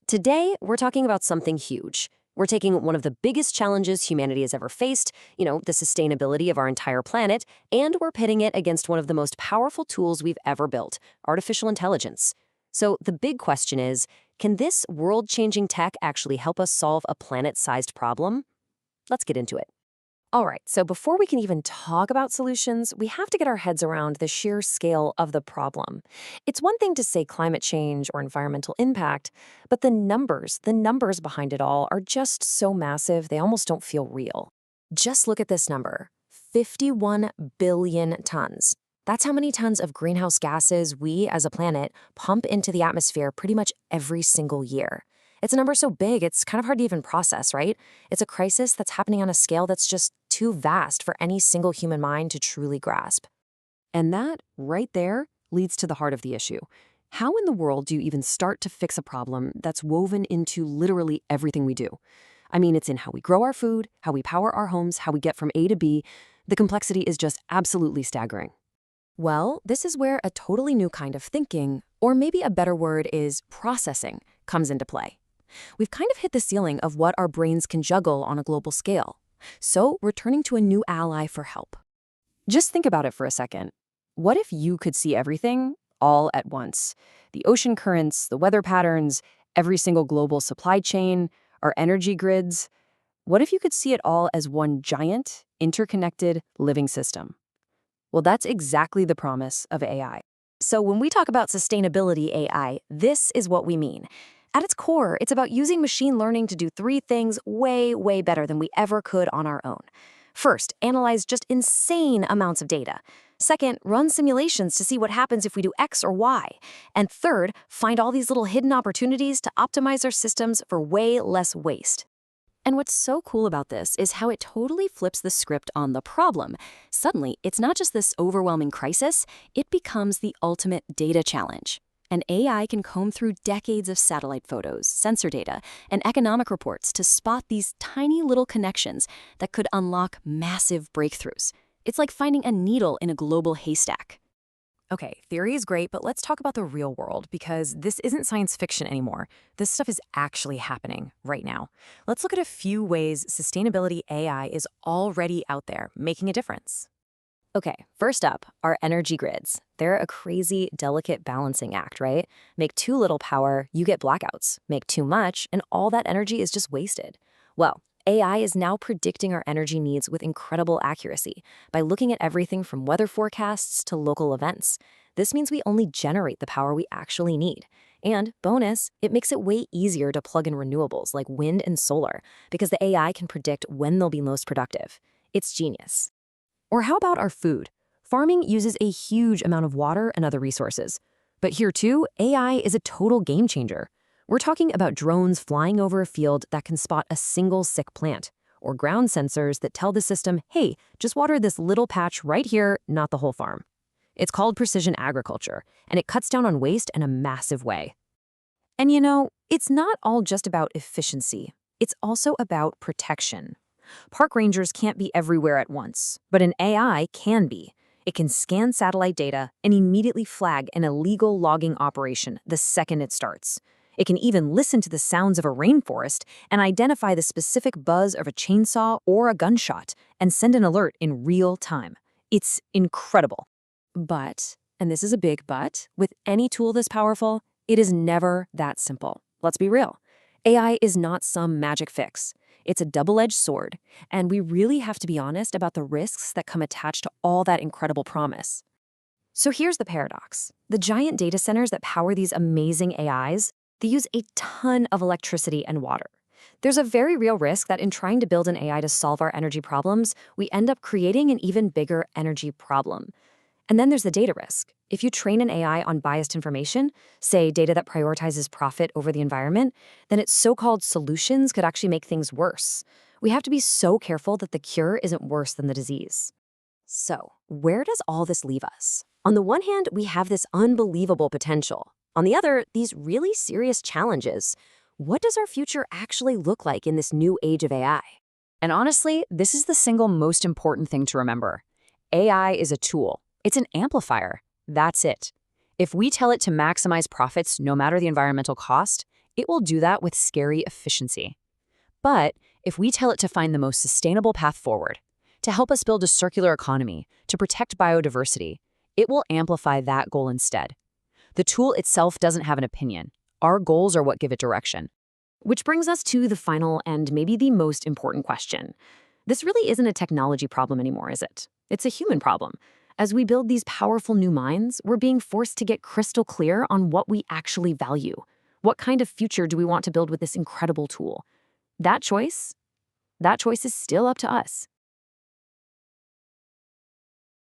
Today, we're talking about something huge. We're taking one of the biggest challenges humanity has ever faced, the sustainability of our entire planet, and we're pitting it against one of the most powerful tools we've ever built, artificial intelligence. So the big question is, can this world-changing tech actually help us solve a planet-sized problem? Let's get into it. All right, so before we can even talk about solutions, we have to get our heads around the sheer scale of the problem. It's one thing to say climate change or environmental impact, but the numbers behind it all are just so massive they almost don't feel real. Just look at this number, 51 billion tons. That's how many tons of greenhouse gases we, as a planet, pump into the atmosphere pretty much every single year. It's a number so big, it's kind of hard to even process, right? It's a crisis that's happening on a scale that's just too vast for any single human mind to truly grasp. And that, right there, leads to the heart of the issue. How in the world do you even start to fix a problem that's woven into literally everything we do? I mean, it's in how we grow our food, how we power our homes, how we get from A to B. The complexity is just absolutely staggering. Well, this is where a totally new kind of thinking, or maybe a better word is processing, comes into play. We've kind of hit the ceiling of what our brains can juggle on a global scale. So we're turning to a new ally for help. Just think about it for a second. What if you could see everything all at once? The ocean currents, the weather patterns, every single global supply chain, our energy grids. What if you could see it all as one giant, interconnected, living system? Well, that's exactly the promise of AI. So when we talk about sustainability AI, this is what we mean. At its core, it's about using machine learning to do three things way, way better than we ever could on our own. First, analyze just insane amounts of data. Second, run simulations to see what happens if we do X or Y. And third, find all these little hidden opportunities to optimize our systems for way less waste. And what's so cool about this is how it totally flips the script on the problem. Suddenly, it's not just this overwhelming crisis, it becomes the ultimate data challenge. And AI can comb through decades of satellite photos, sensor data, and economic reports to spot these tiny little connections that could unlock massive breakthroughs. It's like finding a needle in a global haystack. Okay, theory is great, but let's talk about the real world, because this isn't science fiction anymore. This stuff is actually happening right now. Let's look at a few ways sustainability AI is already out there, making a difference. Okay, first up, our energy grids. They're a crazy, delicate balancing act, right? Make too little power, you get blackouts. Make too much, and all that energy is just wasted. Well, AI is now predicting our energy needs with incredible accuracy by looking at everything from weather forecasts to local events. This means we only generate the power we actually need. And bonus, it makes it way easier to plug in renewables like wind and solar because the AI can predict when they'll be most productive. It's genius. Or how about our food? Farming uses a huge amount of water and other resources. But here too, AI is a total game changer. We're talking about drones flying over a field that can spot a single sick plant, or ground sensors that tell the system, hey, just water this little patch right here, not the whole farm. It's called precision agriculture, and it cuts down on waste in a massive way. And it's not all just about efficiency. It's also about protection. Park rangers can't be everywhere at once, but an AI can be. It can scan satellite data and immediately flag an illegal logging operation the second it starts. It can even listen to the sounds of a rainforest and identify the specific buzz of a chainsaw or a gunshot and send an alert in real time. It's incredible. But, and this is a big but, with any tool this powerful, it is never that simple. Let's be real. AI is not some magic fix. It's a double-edged sword, and we really have to be honest about the risks that come attached to all that incredible promise. So here's the paradox. The giant data centers that power these amazing AIs, they use a ton of electricity and water. There's a very real risk that in trying to build an AI to solve our energy problems, we end up creating an even bigger energy problem. And then there's the data risk. If you train an AI on biased information, say data that prioritizes profit over the environment, then its so-called solutions could actually make things worse. We have to be so careful that the cure isn't worse than the disease. So, where does all this leave us? On the one hand, we have this unbelievable potential. On the other, these really serious challenges. What does our future actually look like in this new age of AI? And honestly, this is the single most important thing to remember. AI is a tool. It's an amplifier. That's it. If we tell it to maximize profits no matter the environmental cost, It will do that with scary efficiency. But if we tell it to find the most sustainable path forward, to help us build a circular economy, to protect biodiversity, it will amplify that goal instead. The tool itself doesn't have an opinion. Our goals are what give it direction. Which brings us to the final and maybe the most important question. This really isn't a technology problem anymore, is it? It's a human problem. As we build these powerful new minds, we're being forced to get crystal clear on what we actually value. What kind of future do we want to build with this incredible tool? That choice is still up to us.